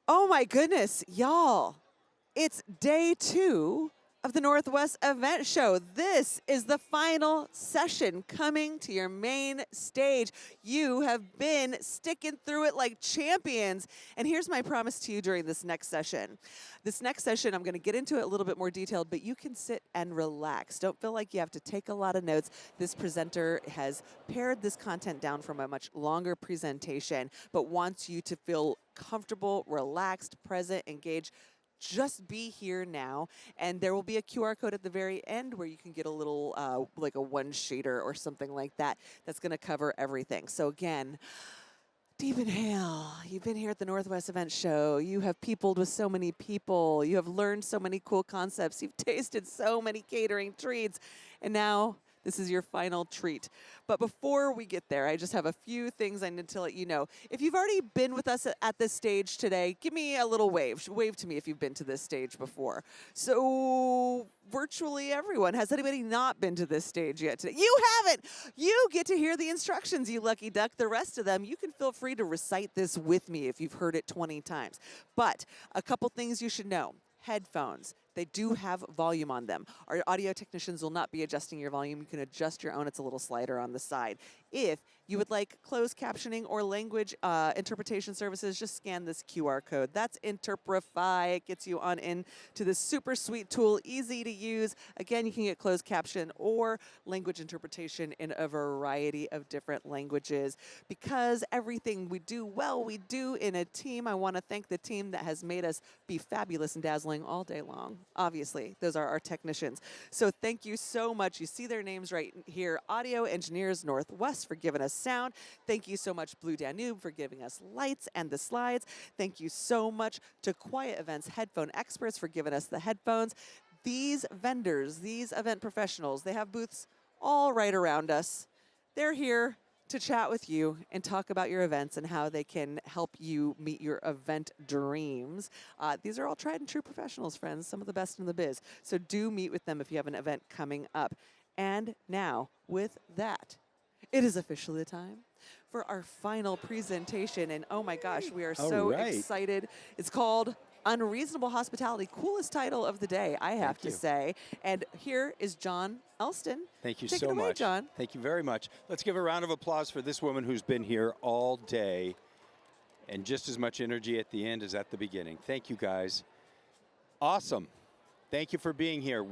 Oh my goodness, y'all. It's day 2 of the Northwest Event Show. This is the final session coming to your main stage. You have been sticking through it like champions. And here's my promise to you during this next session. This next session, I'm going to get into it a little bit more detailed, but you can sit and relax. Don't feel like you have to take a lot of notes. This presenter has pared this content down from a much longer presentation, but wants you to feel comfortable, relaxed, present, engaged. Just be here now, and there will be a QR code at the very end where you can get a little, like a one-sheeter or something like that that's going to cover everything. So again, deep inhale. You've been here at the Northwest Event Show. You have peopled with so many people. You have learned so many cool concepts. You've tasted so many catering treats, and now this is your final treat. But before we get there, I just have a few things I need to let you know. If you've already been with us at this stage today, give me a little wave. Wave to me if you've been to this stage before. So virtually everyone. Has anybody not been to this stage yet today? You haven't. You get to hear the instructions, you lucky duck. The rest of them, you can feel free to recite this with me if you've heard it 20 times. But a couple things you should know. Headphones. They do have volume on them. Our audio technicians will not be adjusting your volume. You can adjust your own. It's a little slider on the side. If you would like closed captioning or language interpretation services, just scan this QR code. That's Interprify. It gets you on in to this super sweet tool, easy to use. Again, you can get closed caption or language interpretation in a variety of different languages. Because everything we do well, we do in a team. I want to thank the team that has made us be fabulous and dazzling all day long. Obviously, those are our technicians. So thank you so much. You see their names right here. Audio Engineers Northwest for giving us sound. Thank you so much, Blue Danube, for giving us lights and the slides. Thank you so much to Quiet Events Headphone Experts for giving us the headphones. These vendors, these event professionals, they have booths all right around us. They're here to chat with you and talk about your events and how they can help you meet your event dreams. These are all tried and true professionals, friends, some of the best in the biz. So do meet with them if you have an event coming up. And now, with that, it is officially the time for our final presentation. And oh my gosh, we are so excited. It's called Unreasonable Hospitality. Coolest title of the day, I have to say. And here is John Elston. Thank you Take so it away, much. John. Thank you very much. Let's give a round of applause for this woman who's been here all day and just as much energy at the end as at the beginning. Thank you, guys. Awesome. Thank you for being here.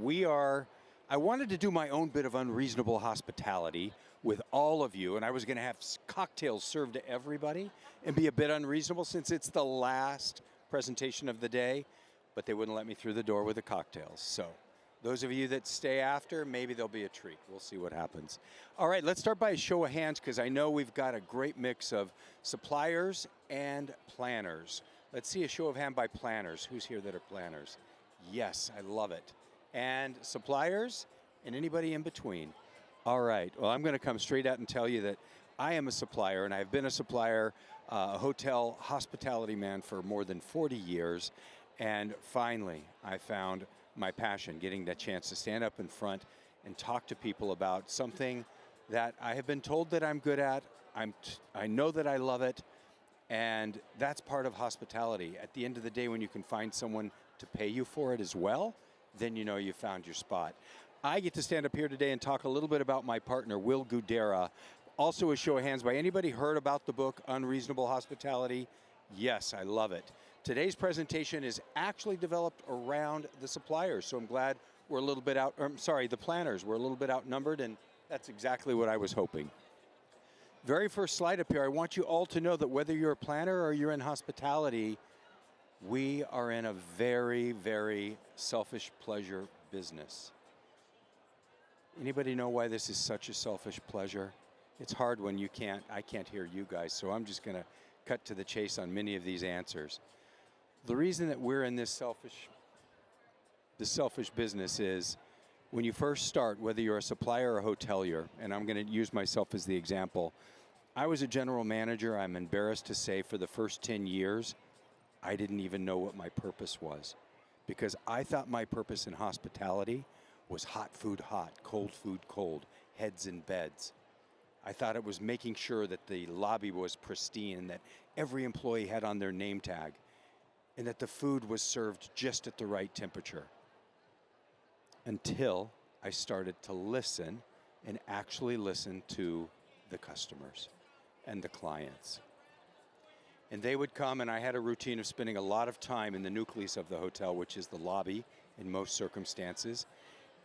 I wanted to do my own bit of unreasonable hospitality with all of you, and I was going to have cocktails served to everybody and be a bit unreasonable since it's the last presentation of the day, but they wouldn't let me through the door with the cocktails. So those of you that stay after, maybe there'll be a treat. We'll see what happens. All right, let's start by a show of hands because I know we've got a great mix of suppliers and planners. Let's see a show of hand by planners. Who's here that are planners? Yes, I love it. And suppliers and anybody in between. All right, well, I'm going to come straight out and tell you that I am a supplier, and I've been a supplier, a hotel hospitality man for more than 40 years. And finally, I found my passion, getting that chance to stand up in front and talk to people about something that I have been told that I'm good at. I know that I love it, and that's part of hospitality. At the end of the day, when you can find someone to pay you for it as well, then you know you found your spot. I get to stand up here today and talk a little bit about my partner, Will Gudera. Also a show of hands by anybody heard about the book, Unreasonable Hospitality? Yes, I love it. Today's presentation is actually developed around the suppliers, so I'm glad we're a little bit the planners. We're a little bit outnumbered, and that's exactly what I was hoping. Very first slide up here, I want you all to know that whether you're a planner or you're in hospitality, we are in a very, very selfish pleasure business. Anybody know why this is such a selfish pleasure? It's hard when I can't hear you guys, so I'm just going to cut to the chase on many of these answers. The reason that we're in this selfish business is when you first start, whether you're a supplier or a hotelier, and I'm going to use myself as the example, I was a general manager, I'm embarrassed to say, for the first 10 years, I didn't even know what my purpose was because I thought my purpose in hospitality was hot food hot, cold food cold, heads in beds. I thought it was making sure that the lobby was pristine, that every employee had on their name tag. and that the food was served just at the right temperature. Until I started to listen and actually listen to the customers and the clients. And they would come, and I had a routine of spending a lot of time in the nucleus of the hotel, which is the lobby in most circumstances.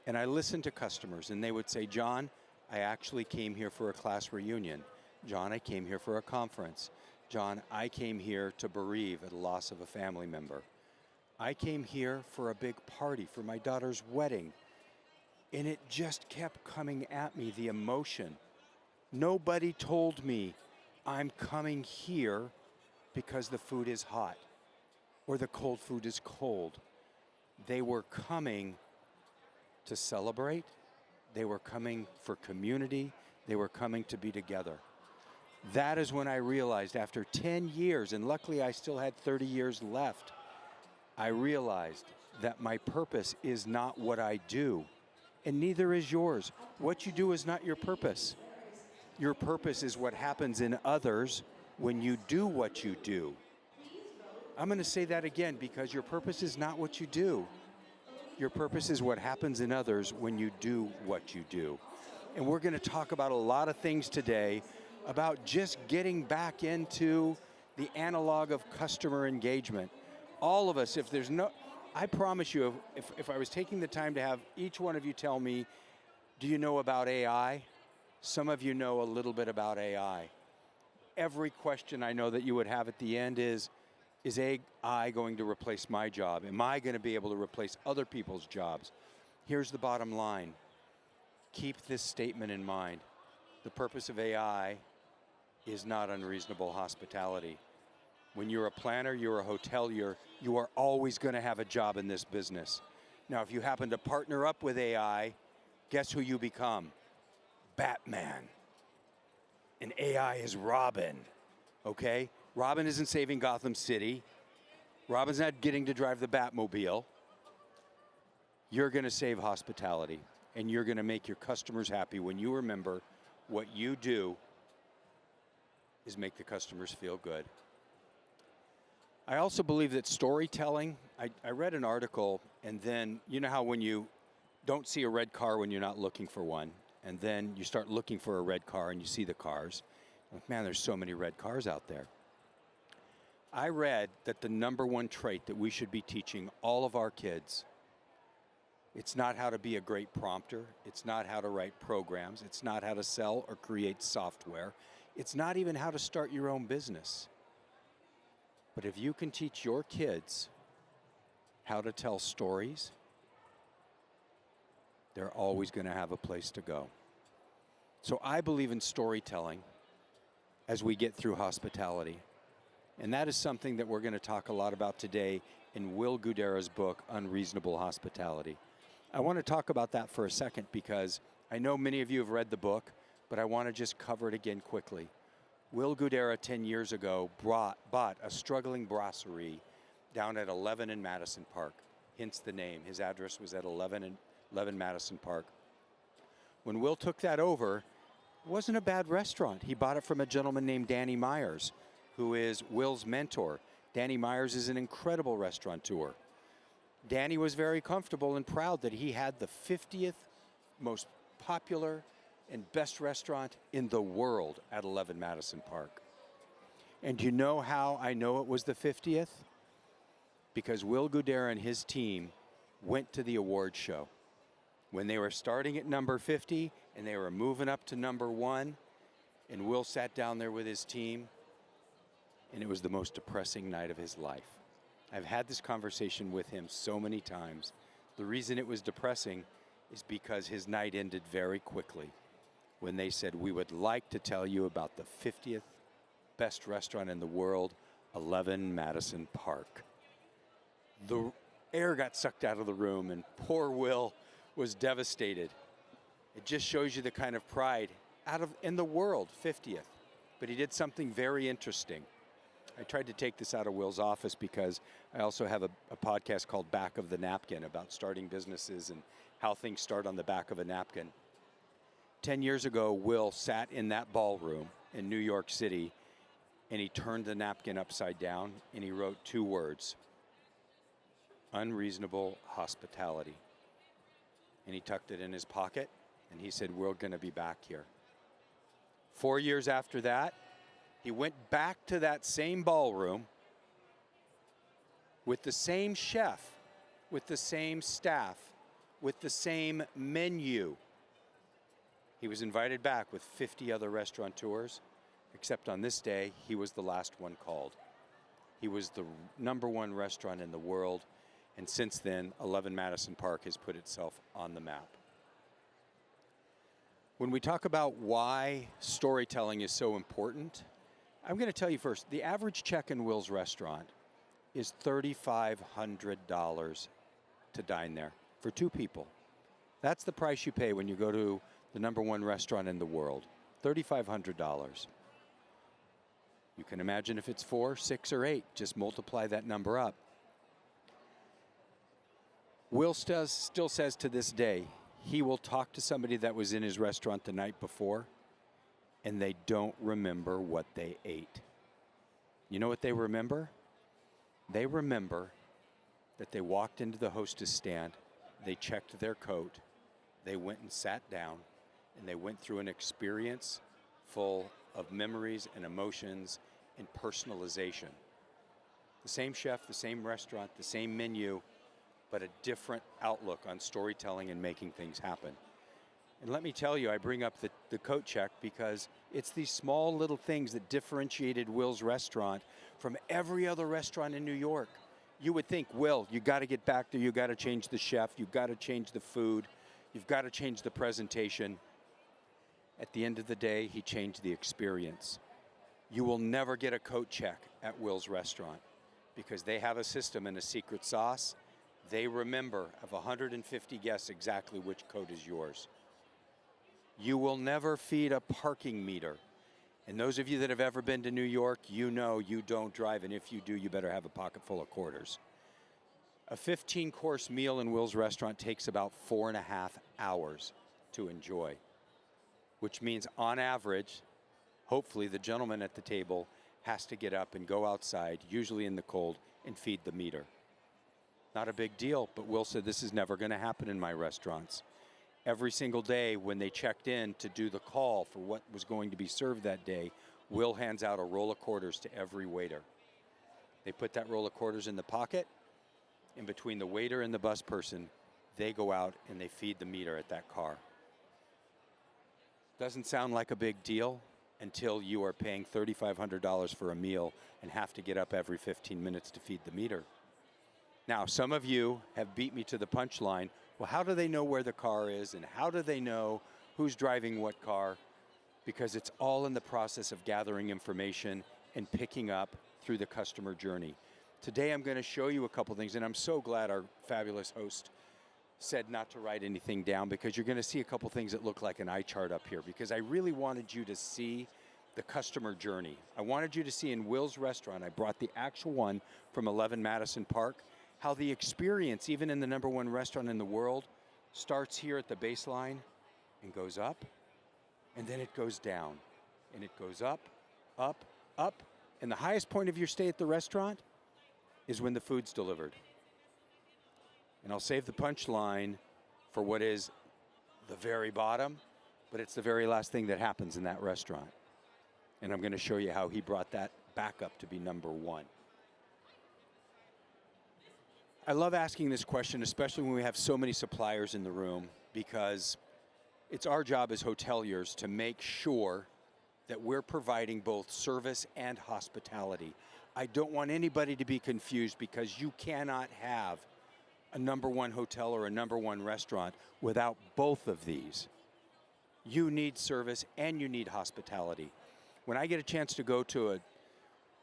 And I listened to customers, and they would say, John, I actually came here for a class reunion. John, I came here for a conference. John, I came here to bereave at the loss of a family member. I came here for a big party, for my daughter's wedding. And it just kept coming at me, the emotion. Nobody told me I'm coming here because the food is hot or the cold food is cold. They were coming to celebrate. They were coming for community. They were coming to be together. That is when I realized after 10 years, and luckily I still had 30 years left, I realized that my purpose is not what I do, and neither is yours. What you do is not your purpose. Your purpose is what happens in others when you do what you do. I'm going to say that again because your purpose is not what you do. Your purpose is what happens in others when you do what you do. And we're going to talk about a lot of things today about just getting back into the analog of customer engagement. All of us, if there's no, I promise you, if I was taking the time to have each one of you tell me, do you know about AI? Some of you know a little bit about AI. Every question I know that you would have at the end is AI going to replace my job? Am I going to be able to replace other people's jobs? Here's the bottom line. Keep this statement in mind. The purpose of AI is not unreasonable hospitality. When you're a planner, you're a hotelier, you are always going to have a job in this business. Now, if you happen to partner up with AI, guess who you become? Batman. And AI is Robin, okay? Robin isn't saving Gotham City. Robin's not getting to drive the Batmobile. You're going to save hospitality, and you're going to make your customers happy when you remember what you do is make the customers feel good. I also believe that storytelling, I read an article, and then you know how when you don't see a red car when you're not looking for one, and then you start looking for a red car and you see the cars. Like, man, there's so many red cars out there. I read that the number one trait that we should be teaching all of our kids, it's not how to be a great prompter, it's not how to write programs, it's not how to sell or create software, it's not even how to start your own business. But if you can teach your kids how to tell stories, they're always going to have a place to go. So I believe in storytelling as we get through hospitality. And that is something that we're going to talk a lot about today in Will Guidara's book, Unreasonable Hospitality. I want to talk about that for a second because I know many of you have read the book, but I want to just cover it again quickly. Will Guidara 10 years ago bought a struggling brasserie down at 11 in Madison Park, hence the name. His address was at 11 Madison Park. When Will took that over, it wasn't a bad restaurant. He bought it from a gentleman named Danny Myers, who is Will's mentor. Danny Myers is an incredible restaurateur. Danny was very comfortable and proud that he had the 50th most popular and best restaurant in the world at 11 Madison Park. And you know how I know it was the 50th? Because Will Guidara and his team went to the award show. When they were starting at number 50 and they were moving up to number 1, and Will sat down there with his team, and it was the most depressing night of his life. I've had this conversation with him so many times. The reason it was depressing is because his night ended very quickly when they said, we would like to tell you about the 50th best restaurant in the world, 11 Madison Park. The air got sucked out of the room, and poor Will was devastated. It just shows you the kind of pride in the world, 50th. But he did something very interesting. I tried to take this out of Will's office because I also have a podcast called Back of the Napkin about starting businesses and how things start on the back of a napkin. 10 years ago, Will sat in that ballroom in New York City, and he turned the napkin upside down, and he wrote 2 words, Unreasonable Hospitality. And he tucked it in his pocket, and he said, we're going to be back here. 4 years after that, he went back to that same ballroom with the same chef, with the same staff, with the same menu. He was invited back with 50 other restaurateurs, except on this day, he was the last one called. He was the #1 restaurant in the world, and since then, 11 Madison Park has put itself on the map. When we talk about why storytelling is so important, I'm going to tell you first, the average check in Will's restaurant is $3,500 to dine there for 2 people. That's the price you pay when you go to the #1 restaurant in the world, $3,500. You can imagine if it's 4, 6, or 8, just multiply that number up. Will still says to this day, he will talk to somebody that was in his restaurant the night before, and they don't remember what they ate. You know what they remember? They remember that they walked into the hostess stand, they checked their coat, they went and sat down, and they went through an experience full of memories and emotions and personalization. The same chef, the same restaurant, the same menu, but a different outlook on storytelling and making things happen. And let me tell you, I bring up the coat check because it's these small little things that differentiated Will's restaurant from every other restaurant in New York. You would think, Will, you got to get back there, you got to change the chef, you got to change the food, you've got to change the presentation. At the end of the day, he changed the experience. You will never get a coat check at Will's restaurant because they have a system and a secret sauce. They remember of 150 guests exactly which coat is yours. You will never feed a parking meter. And those of you that have ever been to New York, you know you don't drive, and if you do, you better have a pocket full of quarters. A 15-course meal in Will's restaurant takes about 4.5 hours to enjoy, which means on average, hopefully the gentleman at the table has to get up and go outside, usually in the cold, and feed the meter. Not a big deal, but Will said this is never going to happen in my restaurants. Every single day when they checked in to do the call for what was going to be served that day, Will hands out a roll of quarters to every waiter. They put that roll of quarters in the pocket, and between the waiter and the bus person, they go out and they feed the meter at that car. Doesn't sound like a big deal until you are paying $3,500 for a meal and have to get up every 15 minutes to feed the meter. Now, some of you have beat me to the punchline. Well, how do they know where the car is, and how do they know who's driving what car? Because it's all in the process of gathering information and picking up through the customer journey. Today, I'm going to show you a couple things, and I'm so glad our fabulous host said not to write anything down, because you're going to see a couple things that look like an eye chart up here, because I really wanted you to see the customer journey. I wanted you to see in Will's restaurant, I brought the actual one from 11 Madison Park, how the experience, even in the #1 restaurant in the world, starts here at the baseline and goes up, and then it goes down, and it goes up, up, up, and the highest point of your stay at the restaurant is when the food's delivered. And I'll save the punchline for what is the very bottom, but it's the very last thing that happens in that restaurant. And I'm going to show you how he brought that back up to be #1. I love asking this question, especially when we have so many suppliers in the room, because it's our job as hoteliers to make sure that we're providing both service and hospitality. I don't want anybody to be confused, because you cannot have a #1 hotel or a #1 restaurant without both of these. You need service and you need hospitality. When I get a chance to go to a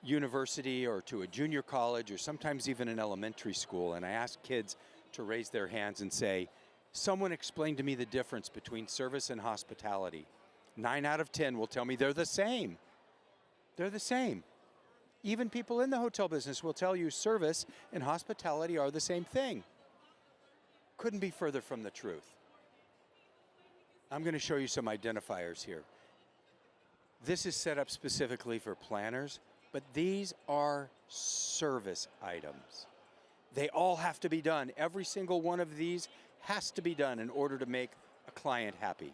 university or to a junior college or sometimes even an elementary school, and I ask kids to raise their hands and say, someone explain to me the difference between service and hospitality. 9 out of 10 will tell me they're the same. They're the same. Even people in the hotel business will tell you service and hospitality are the same thing. Couldn't be further from the truth. I'm going to show you some identifiers here. This is set up specifically for planners, but these are service items. They all have to be done. Every single one of these has to be done in order to make a client happy.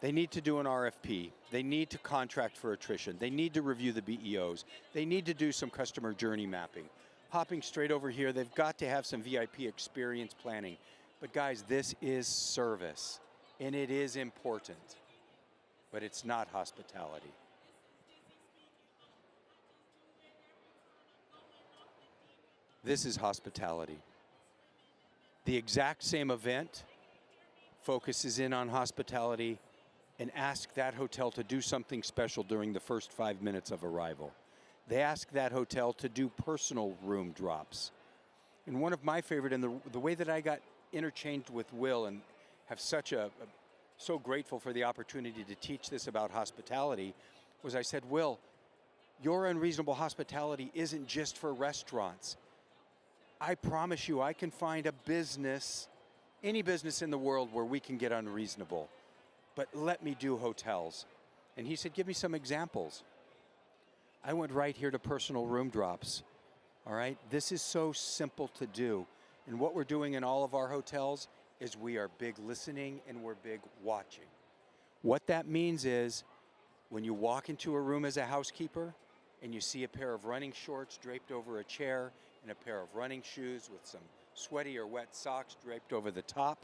They need to do an RFP. They need to contract for attrition. They need to review the BEOs. They need to do some customer journey mapping. Hopping straight over here, they've got to have some VIP experience planning. But guys, this is service, and it is important, but it's not hospitality. This is hospitality. The exact same event focuses in on hospitality and ask that hotel to do something special during the first 5 minutes of arrival. They ask that hotel to do personal room drops. And one of my favorite, and the way that I got interchanged with Will and have so grateful for the opportunity to teach this about hospitality, was I said, Will, your unreasonable hospitality isn't just for restaurants. I promise you I can find a business, any business in the world where we can get unreasonable, but let me do hotels. And he said, give me some examples. I went right here to personal room drops. All right, this is so simple to do. And what we're doing in all of our hotels is we are big listening and we're big watching. What that means is when you walk into a room as a housekeeper and you see a pair of running shorts draped over a chair and a pair of running shoes with some sweaty or wet socks draped over the top,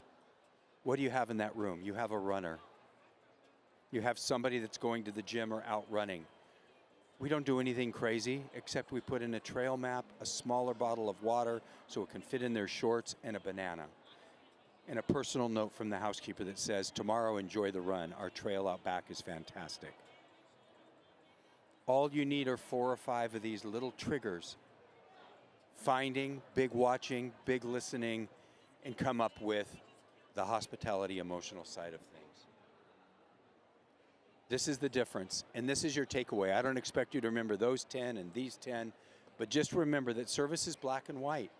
what do you have in that room? You have a runner. You have somebody that's going to the gym or out running. We don't do anything crazy, except we put in a trail map, a smaller bottle of water so it can fit in their shorts, and a banana. And a personal note from the housekeeper that says, tomorrow enjoy the run. Our trail out back is fantastic. All you need are 4 or 5 of these little triggers. Finding, big watching, big listening, and come up with the hospitality emotional side of things. This is the difference, and this is your takeaway. I don't expect you to remember those 10 and these 10, but just remember that service is black and white.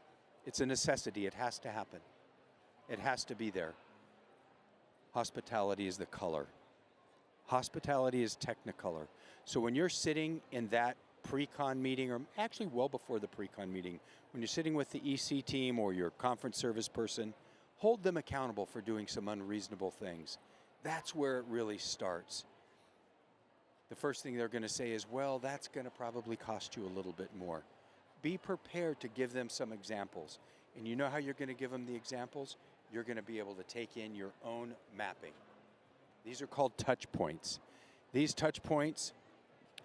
It's a necessity. It has to happen. It has to be there. Hospitality is the color. Hospitality is technicolor. So when you're sitting in that pre-con meeting, or actually well before the pre-con meeting, when you're sitting with the EC team or your conference service person, hold them accountable for doing some unreasonable things. That's where it really starts. The first thing they're going to say is, well, that's going to probably cost you a little bit more. Be prepared to give them some examples. And you know how you're going to give them the examples? You're going to be able to take in your own mapping. These are called touch points. These touch points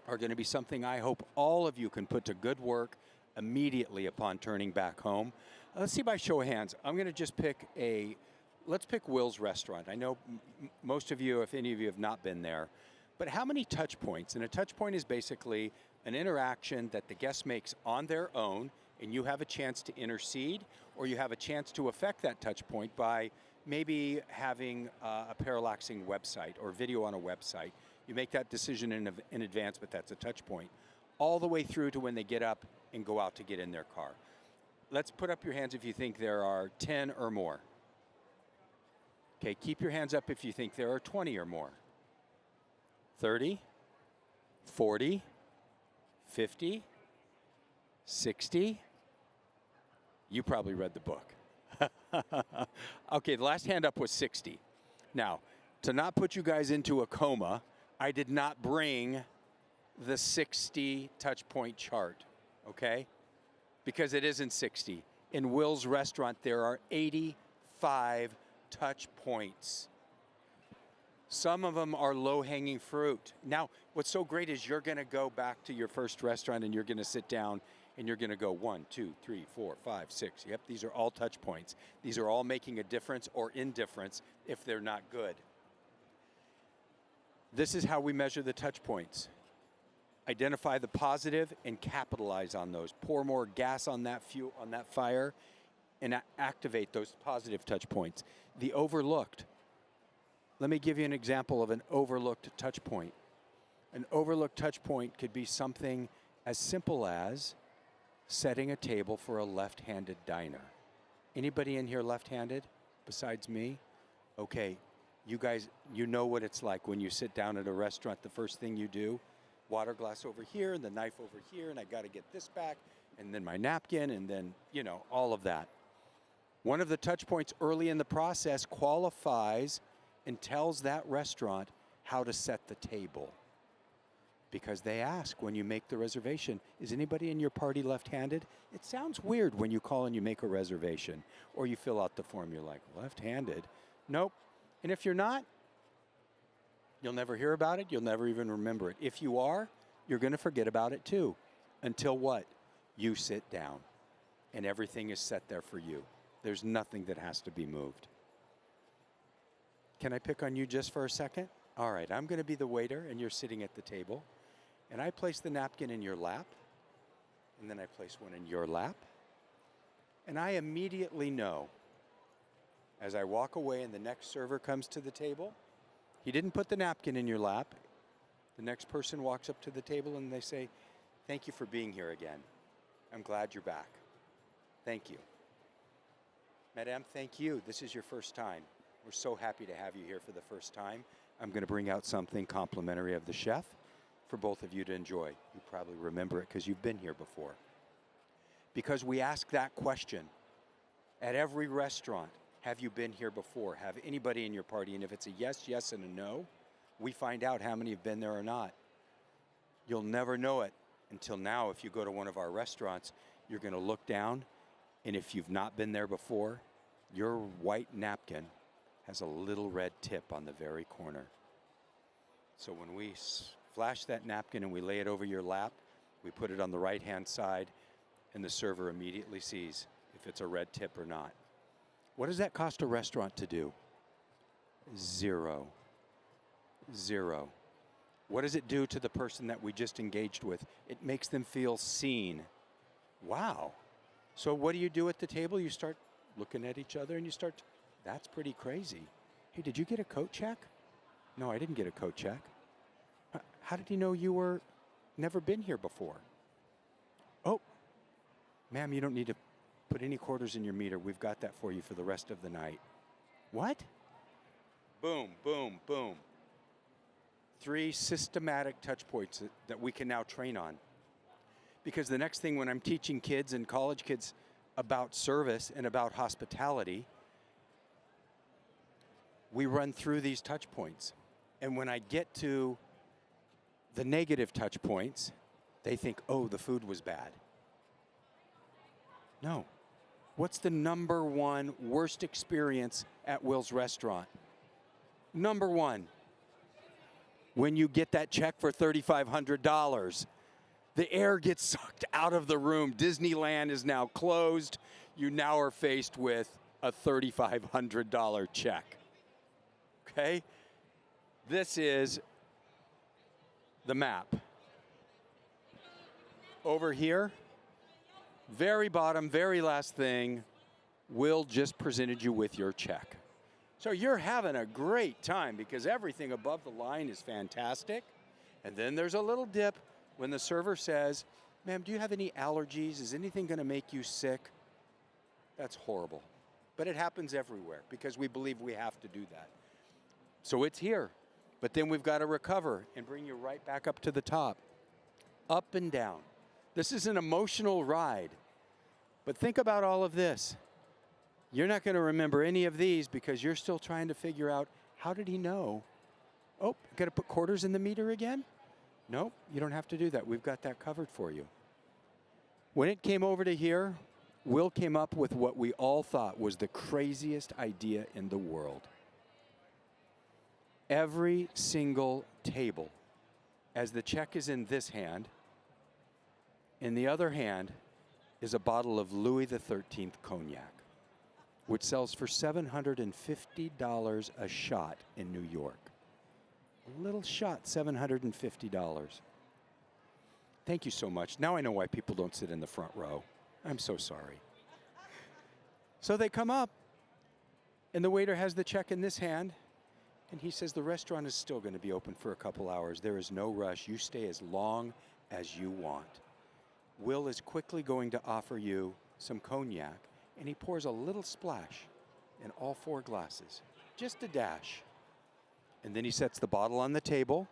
are going to be something I hope all of you can put to good work immediately upon turning back home. Let's see by show of hands. I'm going to just let's pick Will's restaurant. I know most of you, if any of you have not been there, but how many touch points? And a touch point is basically an interaction that the guest makes on their own, and you have a chance to intercede, or you have a chance to affect that touch point by maybe having a parallaxing website or video on a website. You make that decision in advance, but that's a touch point. All the way through to when they get up and go out to get in their car. Let's put up your hands if you think there are 10 or more. Okay, keep your hands up if you think there are 20 or more. 30, 40, 50, 60. You probably read the book. Okay, the last hand up was 60. Now, to not put you guys into a coma, I did not bring the 60 touch point chart, okay? Because it isn't 60. In Will's restaurant, there are 85 touch points. Some of them are low-hanging fruit. Now, what's so great is you're going to go back to your first restaurant and you're going to sit down and you're going to go 1, 2, 3, 4, 5, 6. Yep, these are all touch points. These are all making a difference or indifference if they're not good. This is how we measure the touch points. Identify the positive and capitalize on those. Pour more gas on that fuel, on that fire, and activate those positive touch points. The overlooked. Let me give you an example of an overlooked touch point. An overlooked touch point could be something as simple as setting a table for a left-handed diner. Anybody in here left-handed besides me? Okay, you guys, you know what it's like when you sit down at a restaurant, the first thing you do water glass over here and the knife over here, and I got to get this back, and then my napkin, and then, you know, all of that. One of the touch points early in the process qualifies and tells that restaurant how to set the table. Because they ask when you make the reservation, is anybody in your party left-handed? It sounds weird when you call and you make a reservation, or you fill out the form, you're like, left-handed? Nope. And if you're not, you'll never hear about it, you'll never even remember it. If you are, you're gonna forget about it too. Until what? You sit down, and everything is set there for you. There's nothing that has to be moved. Can I pick on you just for a second? All right, I'm gonna be the waiter, and you're sitting at the table. And I place the napkin in your lap, and then I place one in your lap. And I immediately know, as I walk away and the next server comes to the table, he didn't put the napkin in your lap. The next person walks up to the table and they say, thank you for being here again. I'm glad you're back. Thank you. Madame, thank you. This is your first time. We're so happy to have you here for the first time. I'm going to bring out something complimentary of the chef for both of you to enjoy. You probably remember it because you've been here before. Because we ask that question at every restaurant. Have you been here before? Have anybody in your party? And if it's a yes, yes, and a no, we find out how many have been there or not. You'll never know it until now. If you go to one of our restaurants, you're going to look down, and if you've not been there before, your white napkin has a little red tip on the very corner. So when we flash that napkin and we lay it over your lap, we put it on the right-hand side, and the server immediately sees if it's a red tip or not. What does that cost a restaurant to do? Zero. Zero. What does it do to the person that we just engaged with? It makes them feel seen. Wow. So what do you do at the table? You start looking at each other and you start, that's pretty crazy. Hey, did you get a coat check? No, I didn't get a coat check. How did he know you were never been here before? Oh, ma'am, you don't need to put any quarters in your meter. We've got that for you for the rest of the night. What? Boom, boom, boom. 3 systematic touch points that we can now train on. Because the next thing when I'm teaching kids and college kids about service and about hospitality, we run through these touch points. And when I get to the negative touch points, they think, oh, the food was bad. No. What's the number one worst experience at Will's restaurant? Number one, when you get that check for $3,500, the air gets sucked out of the room. Disneyland is now closed. You now are faced with a $3,500 check. Okay? This is the map. Over here, very bottom, very last thing, Will just presented you with your check. So you're having a great time because everything above the line is fantastic. And then there's a little dip when the server says, ma'am, do you have any allergies? Is anything going to make you sick? That's horrible. But it happens everywhere because we believe we have to do that. So it's here. But then we've got to recover and bring you right back up to the top. Up and down. This is an emotional ride. But think about all of this. You're not going to remember any of these because you're still trying to figure out, how did he know? Oh, got to put quarters in the meter again? Nope, you don't have to do that. We've got that covered for you. When it came over to here, Will came up with what we all thought was the craziest idea in the world. Every single table, as the check is in this hand, in the other hand is a bottle of Louis XIII cognac, which sells for $750 a shot in New York. A little shot, $750. Thank you so much. Now I know why people don't sit in the front row. I'm so sorry. So they come up, and the waiter has the check in this hand, and he says, the restaurant is still going to be open for a couple hours. There is no rush. You stay as long as you want. Will is quickly going to offer you some cognac, and he pours a little splash in all 4 glasses, just a dash. And then he sets the bottle on the table,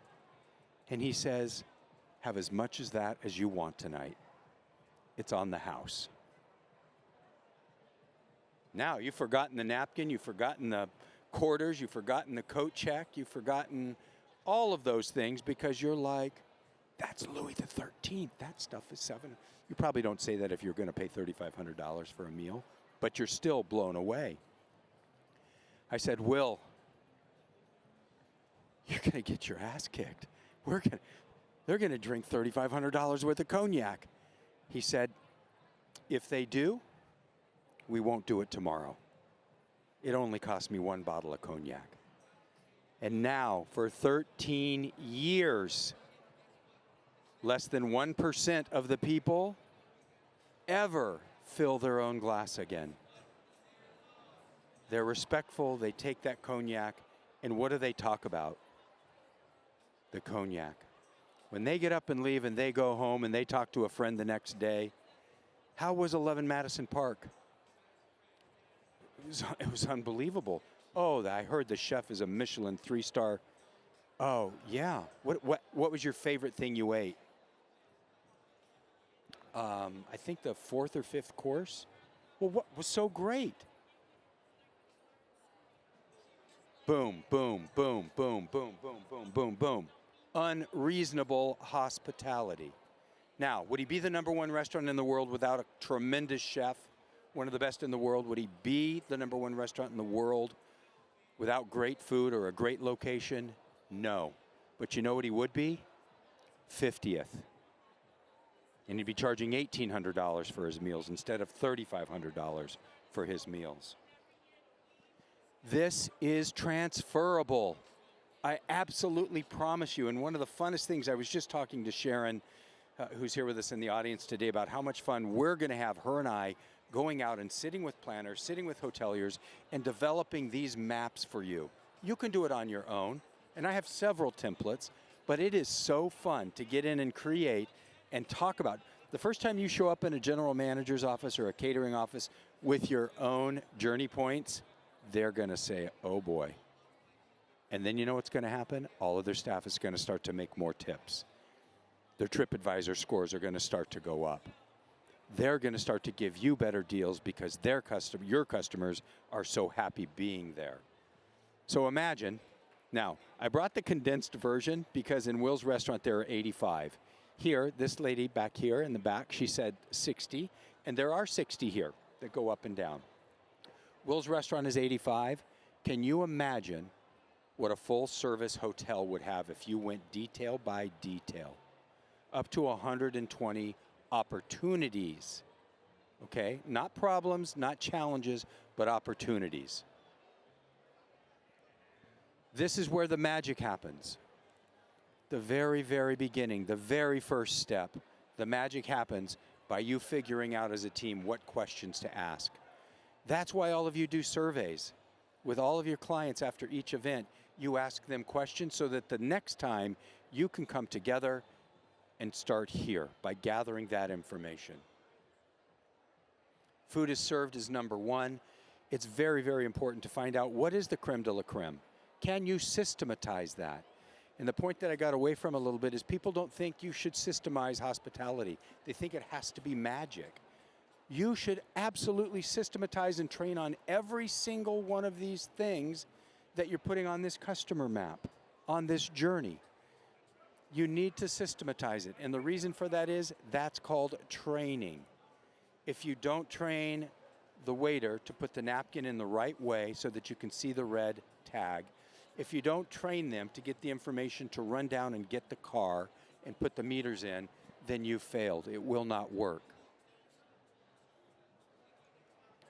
and he says, have as much as that as you want tonight. It's on the house. Now, you've forgotten the napkin, you've forgotten the quarters, you've forgotten the coat check, you've forgotten all of those things because you're like, that's Louis the 13th. That stuff is $7. You probably don't say that if you're going to pay $3,500 for a meal, but you're still blown away. I said, Will, you're going to get your ass kicked. They're going to drink $3,500 worth of cognac. He said, if they do, we won't do it tomorrow. It only cost me 1 bottle of cognac. And now, for 13 years, less than 1% of the people ever fill their own glass again. They're respectful, they take that cognac, and what do they talk about? The cognac. When they get up and leave and they go home and they talk to a friend the next day, how was 11 Madison Park? It was unbelievable. Oh, I heard the chef is a Michelin 3-star. Oh, yeah. What was your favorite thing you ate? I think the 4th or 5th course. Well, what was so great? Boom, boom, boom, boom, boom, boom, boom, boom, boom. Unreasonable hospitality. Now, would he be the #1 restaurant in the world without a tremendous chef? One of the best in the world? Would he be the #1 restaurant in the world without great food or a great location? No. But you know what he would be? 50th. And he'd be charging $1,800 for his meals instead of $3,500 for his meals. This is transferable. I absolutely promise you. And one of the funnest things, I was just talking to Sharon, who's here with us in the audience today, about how much fun we're going to have, her and I, going out and sitting with planners, sitting with hoteliers, and developing these maps for you. You can do it on your own. And I have several templates, but it is so fun to get in and create and talk about. The first time you show up in a general manager's office or a catering office with your own journey points, they're going to say, oh boy. And then you know what's going to happen? All of their staff is going to start to make more tips. Their TripAdvisor scores are going to start to go up. They're going to start to give you better deals because your customers are so happy being there. So imagine, now, I brought the condensed version because in Will's restaurant there are 85. Here, this lady back here in the back, she said 60, and there are 60 here that go up and down. Will's restaurant is 85. Can you imagine what a full-service hotel would have if you went detail by detail? Up to 120 opportunities, okay? Not problems, not challenges, but opportunities. This is where the magic happens. The very, very beginning, the very first step, the magic happens by you figuring out as a team what questions to ask. That's why all of you do surveys. With all of your clients after each event, you ask them questions so that the next time you can come together and start here by gathering that information. Food is served as #1. It's very, very important to find out what is the creme de la creme. Can you systematize that? And the point that I got away from a little bit is people don't think you should systemize hospitality. They think it has to be magic. You should absolutely systematize and train on every single one of these things that you're putting on this customer map, on this journey. You need to systematize it. And the reason for that is that's called training. If you don't train the waiter to put the napkin in the right way so that you can see the red tag, if you don't train them to get the information to run down and get the car and put the meters in, then you failed. It will not work.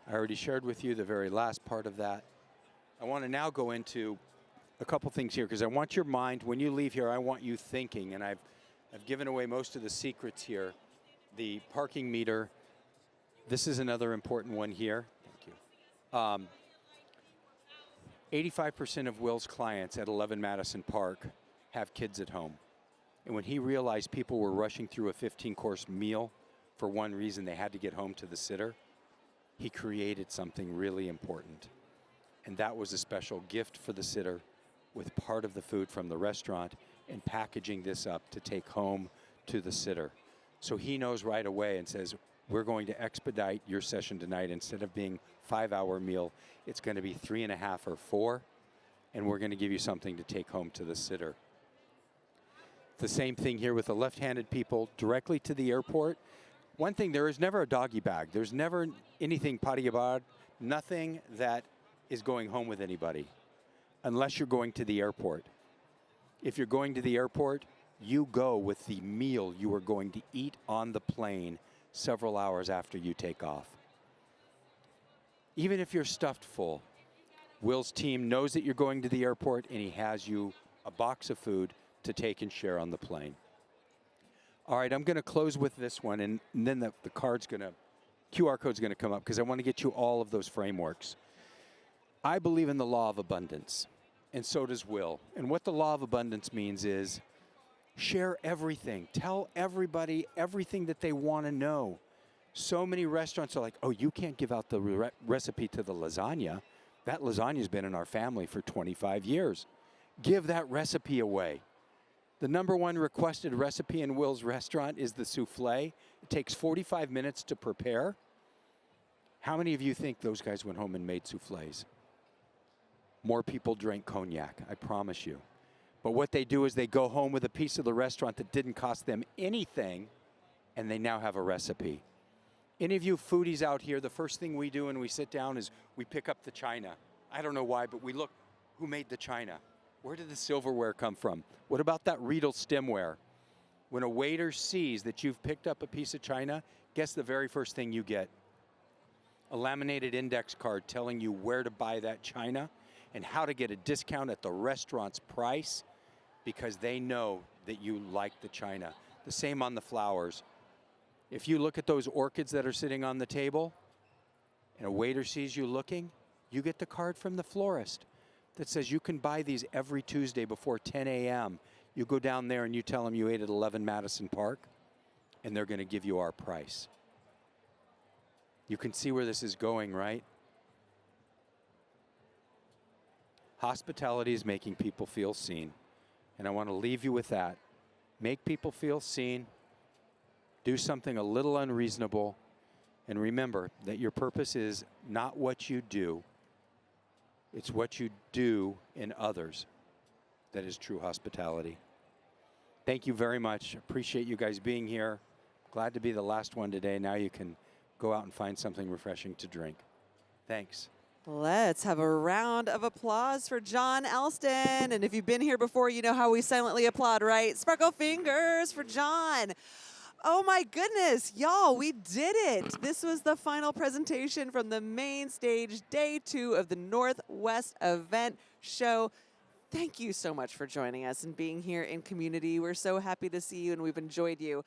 I already shared with you the very last part of that. I want to now go into a couple things here because I want your mind, when you leave here, I want you thinking, and I've given away most of the secrets here. The parking meter, this is another important one here. Thank you. 85% of Will's clients at 11 Madison Park have kids at home. And when he realized people were rushing through a 15-course meal for one reason, they had to get home to the sitter, he created something really important. And that was a special gift for the sitter with part of the food from the restaurant and packaging this up to take home to the sitter. So he knows right away and says, we're going to expedite your session tonight. Instead of being 5-hour meal, it's going to be 3.5 or 4, and we're going to give you something to take home to the sitter. The same thing here with the left-handed people directly to the airport. One thing, there is never a doggy bag. There's never anything patiyabad, nothing that is going home with anybody, unless you're going to the airport. If you're going to the airport, you go with the meal you are going to eat on the plane several hours after you take off. Even if you're stuffed full, Will's team knows that you're going to the airport, and he has you a box of food to take and share on the plane. All right, I'm going to close with this one, and then the QR code's going to come up because I want to get you all of those frameworks. I believe in the law of abundance, and so does Will. And what the law of abundance means is share everything. Tell everybody everything that they want to know. So many restaurants are like, oh, you can't give out the recipe to the lasagna. That lasagna's been in our family for 25 years. Give that recipe away. The #1 requested recipe in Will's restaurant is the souffle. It takes 45 minutes to prepare. How many of you think those guys went home and made souffles? More people drank cognac, I promise you. But what they do is they go home with a piece of the restaurant that didn't cost them anything, and they now have a recipe. Any of you foodies out here, the first thing we do when we sit down is we pick up the china. I don't know why, but we look, who made the china? Where did the silverware come from? What about that Riedel stemware? When a waiter sees that you've picked up a piece of china, guess the very first thing you get? A laminated index card telling you where to buy that china and how to get a discount at the restaurant's price because they know that you like the china. The same on the flowers. If you look at those orchids that are sitting on the table and a waiter sees you looking, you get the card from the florist that says you can buy these every Tuesday before 10 a.m. You go down there and you tell them you ate at 11 Madison Park, and they're going to give you our price. You can see where this is going, right? Hospitality is making people feel seen. And I want to leave you with that. Make people feel seen. Do something a little unreasonable. And remember that your purpose is not what you do. It's what you do in others that is true hospitality. Thank you very much. Appreciate you guys being here. Glad to be the last one today. Now you can go out and find something refreshing to drink. Thanks. Let's have a round of applause for John Elston. And if you've been here before, you know how we silently applaud, right? Sparkle fingers for John. Oh my goodness, y'all, we did it. This was the final presentation from the main stage, day 2 of the Northwest Event Show. Thank you so much for joining us and being here in community. We're so happy to see you, and we've enjoyed you.